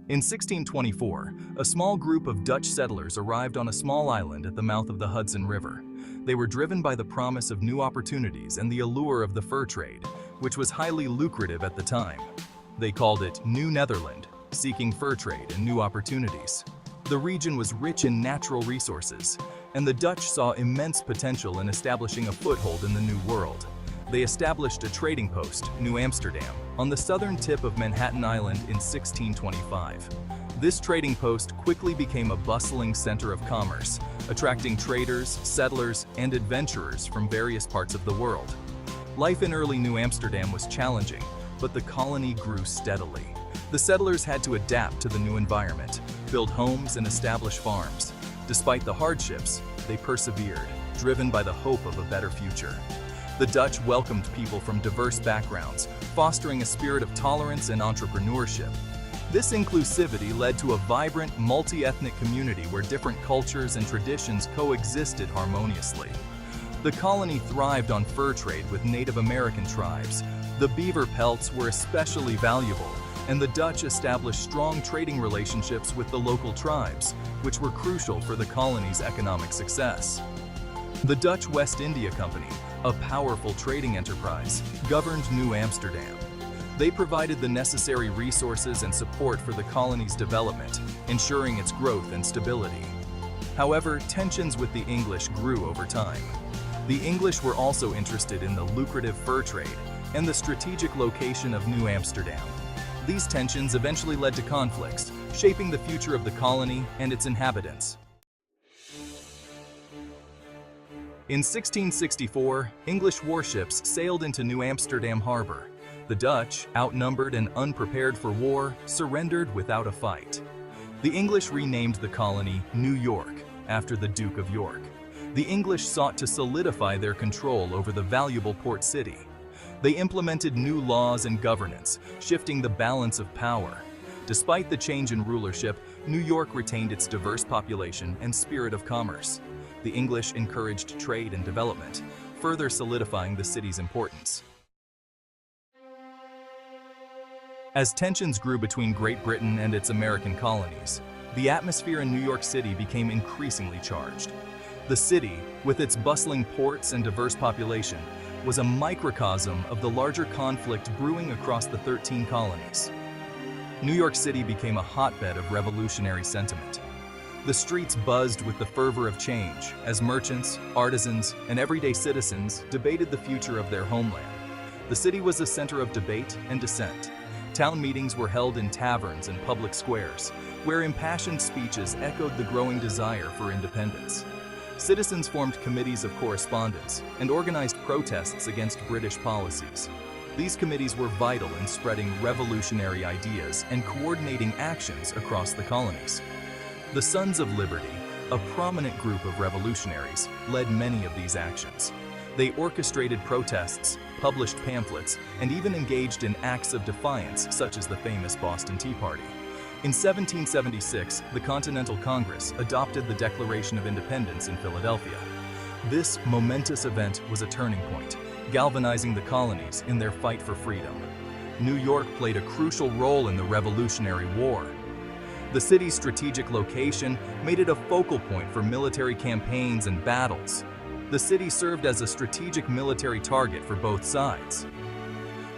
In 1624, a small group of Dutch settlers arrived on a small island at the mouth of the Hudson River. They were driven by the promise of new opportunities and the allure of the fur trade, which was highly lucrative at the time. They called it New Netherland, seeking fur trade and new opportunities. The region was rich in natural resources, and the Dutch saw immense potential in establishing a foothold in the New World. They established a trading post, New Amsterdam, on the southern tip of Manhattan Island in 1625. This trading post quickly became a bustling center of commerce, attracting traders, settlers, and adventurers from various parts of the world. Life in early New Amsterdam was challenging, but the colony grew steadily. The settlers had to adapt to the new environment, build homes and establish farms. Despite the hardships, they persevered, driven by the hope of a better future. The Dutch welcomed people from diverse backgrounds, fostering a spirit of tolerance and entrepreneurship. This inclusivity led to a vibrant, multi-ethnic community where different cultures and traditions coexisted harmoniously. The colony thrived on fur trade with Native American tribes. The beaver pelts were especially valuable, and the Dutch established strong trading relationships with the local tribes, which were crucial for the colony's economic success. The Dutch West India Company, a powerful trading enterprise, governed New Amsterdam. They provided the necessary resources and support for the colony's development, ensuring its growth and stability. However, tensions with the English grew over time. The English were also interested in the lucrative fur trade and the strategic location of New Amsterdam. These tensions eventually led to conflicts, shaping the future of the colony and its inhabitants. In 1664, English warships sailed into New Amsterdam harbor. The Dutch, outnumbered and unprepared for war, surrendered without a fight. The English renamed the colony New York, after the Duke of York. The English sought to solidify their control over the valuable port city. They implemented new laws and governance, shifting the balance of power. Despite the change in rulership, New York retained its diverse population and spirit of commerce. The English encouraged trade and development, further solidifying the city's importance. As tensions grew between Great Britain and its American colonies, the atmosphere in New York City became increasingly charged. The city, with its bustling ports and diverse population, was a microcosm of the larger conflict brewing across the 13 colonies. New York City became a hotbed of revolutionary sentiment. The streets buzzed with the fervor of change as merchants, artisans, and everyday citizens debated the future of their homeland. The city was a center of debate and dissent. Town meetings were held in taverns and public squares, where impassioned speeches echoed the growing desire for independence. Citizens formed committees of correspondence and organized protests against British policies. These committees were vital in spreading revolutionary ideas and coordinating actions across the colonies. The Sons of Liberty, a prominent group of revolutionaries, led many of these actions. They orchestrated protests, published pamphlets, and even engaged in acts of defiance such as the famous Boston Tea Party. In 1776, the Continental Congress adopted the Declaration of Independence in Philadelphia. This momentous event was a turning point, galvanizing the colonies in their fight for freedom. New York played a crucial role in the Revolutionary War. The city's strategic location made it a focal point for military campaigns and battles. The city served as a strategic military target for both sides.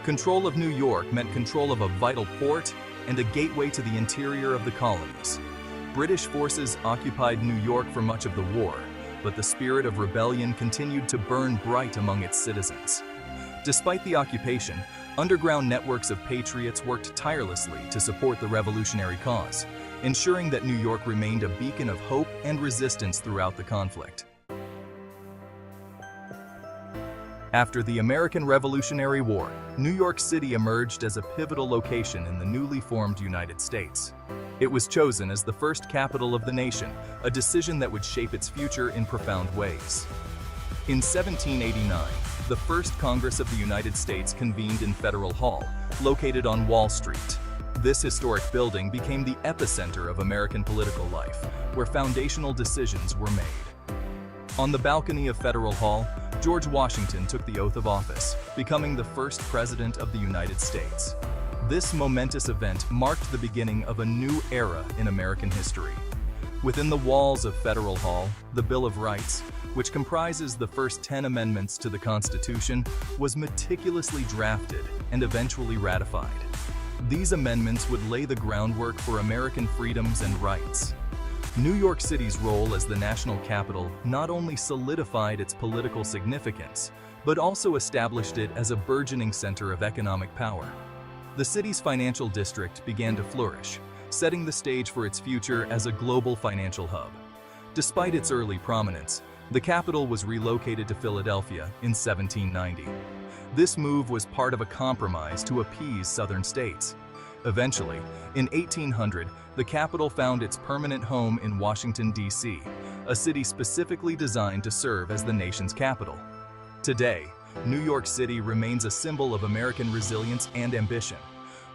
Control of New York meant control of a vital port and a gateway to the interior of the colonies. British forces occupied New York for much of the war, but the spirit of rebellion continued to burn bright among its citizens. Despite the occupation, underground networks of patriots worked tirelessly to support the revolutionary cause, ensuring that New York remained a beacon of hope and resistance throughout the conflict. After the American Revolutionary War, New York City emerged as a pivotal location in the newly formed United States. It was chosen as the first capital of the nation, a decision that would shape its future in profound ways. In 1789, the first Congress of the United States convened in Federal Hall, located on Wall Street. This historic building became the epicenter of American political life, where foundational decisions were made. On the balcony of Federal Hall, George Washington took the oath of office, becoming the first president of the United States. This momentous event marked the beginning of a new era in American history. Within the walls of Federal Hall, the Bill of Rights, which comprises the first 10 amendments to the Constitution, was meticulously drafted and eventually ratified. These amendments would lay the groundwork for American freedoms and rights. New York City's role as the national capital not only solidified its political significance, but also established it as a burgeoning center of economic power. The city's financial district began to flourish, setting the stage for its future as a global financial hub. Despite its early prominence, the capital was relocated to Philadelphia in 1790. This move was part of a compromise to appease southern states. Eventually, in 1800, the capital found its permanent home in Washington, D.C., a city specifically designed to serve as the nation's capital. Today, New York City remains a symbol of American resilience and ambition.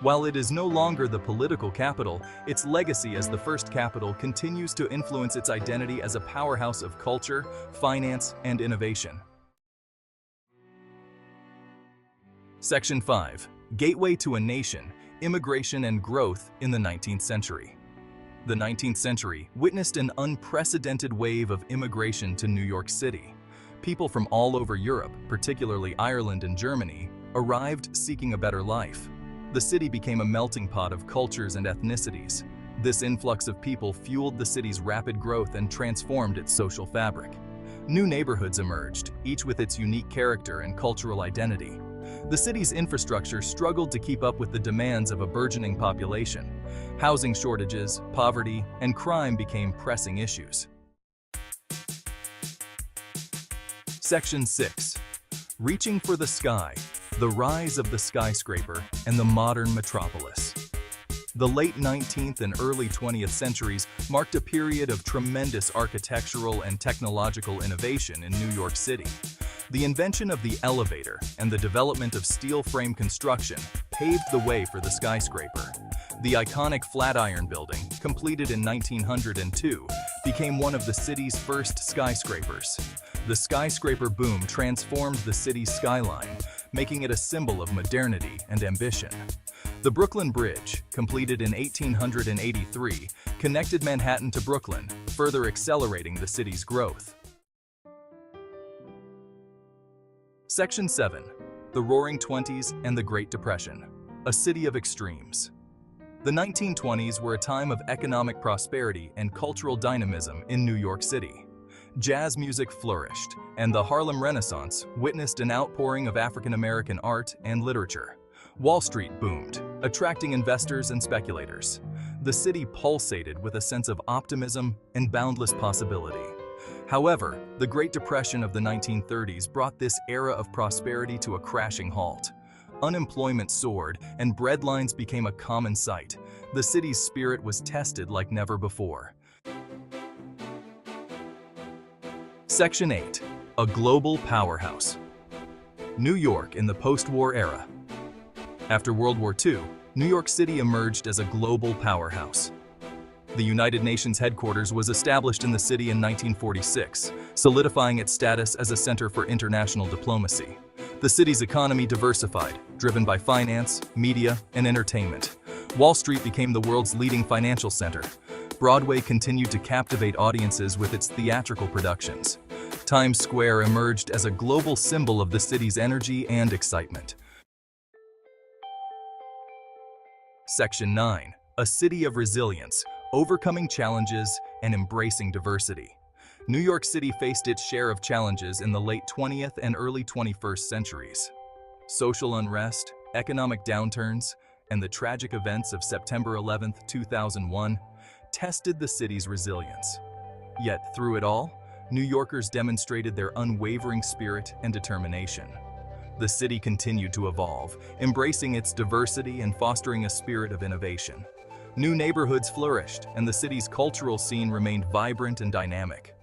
While it is no longer the political capital, its legacy as the first capital continues to influence its identity as a powerhouse of culture, finance, and innovation. Section 5. Gateway to a Nation, Immigration and Growth in the 19th Century. The 19th century witnessed an unprecedented wave of immigration to New York City. People from all over Europe, particularly Ireland and Germany, arrived seeking a better life. The city became a melting pot of cultures and ethnicities. This influx of people fueled the city's rapid growth and transformed its social fabric. New neighborhoods emerged, each with its unique character and cultural identity. The city's infrastructure struggled to keep up with the demands of a burgeoning population. Housing shortages, poverty, and crime became pressing issues. Section 6. Reaching for the Sky, the Rise of the Skyscraper and the Modern Metropolis. The late 19th and early 20th centuries marked a period of tremendous architectural and technological innovation in New York City. The invention of the elevator and the development of steel frame construction paved the way for the skyscraper. The iconic Flatiron Building, completed in 1902, became one of the city's first skyscrapers. The skyscraper boom transformed the city's skyline, making it a symbol of modernity and ambition. The Brooklyn Bridge, completed in 1883, connected Manhattan to Brooklyn, further accelerating the city's growth. Section 7. The Roaring Twenties and the Great Depression, a city of extremes. The 1920s were a time of economic prosperity and cultural dynamism in New York City. Jazz music flourished, and the Harlem Renaissance witnessed an outpouring of African-American art and literature. Wall Street boomed, attracting investors and speculators. The city pulsated with a sense of optimism and boundless possibility. However, the Great Depression of the 1930s brought this era of prosperity to a crashing halt. Unemployment soared, and breadlines became a common sight. The city's spirit was tested like never before. Section 8. A global powerhouse. New York in the post-war era. After World War II, New York City emerged as a global powerhouse. The United Nations headquarters was established in the city in 1946, solidifying its status as a center for international diplomacy. The city's economy diversified, driven by finance, media, and entertainment. Wall Street became the world's leading financial center. Broadway continued to captivate audiences with its theatrical productions. Times Square emerged as a global symbol of the city's energy and excitement. Section 9. A city of resilience, overcoming challenges and embracing diversity. New York City faced its share of challenges in the late 20th and early 21st centuries. Social unrest, economic downturns, and the tragic events of September 11, 2001 tested the city's resilience. Yet, through it all, New Yorkers demonstrated their unwavering spirit and determination. The city continued to evolve, embracing its diversity and fostering a spirit of innovation. New neighborhoods flourished, and the city's cultural scene remained vibrant and dynamic.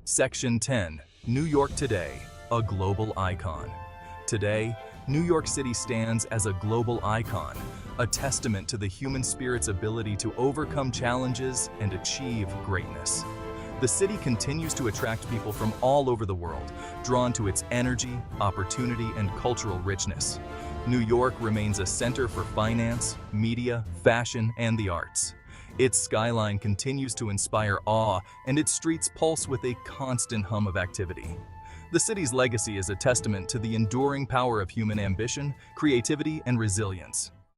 Section 10. New York Today, a global icon. Today, New York City stands as a global icon, a testament to the human spirit's ability to overcome challenges and achieve greatness. the city continues to attract people from all over the world, drawn to its energy, opportunity, and cultural richness. New York remains a center for finance, media, fashion, and the arts. Its skyline continues to inspire awe, and its streets pulse with a constant hum of activity. The city's legacy is a testament to the enduring power of human ambition, creativity, and resilience.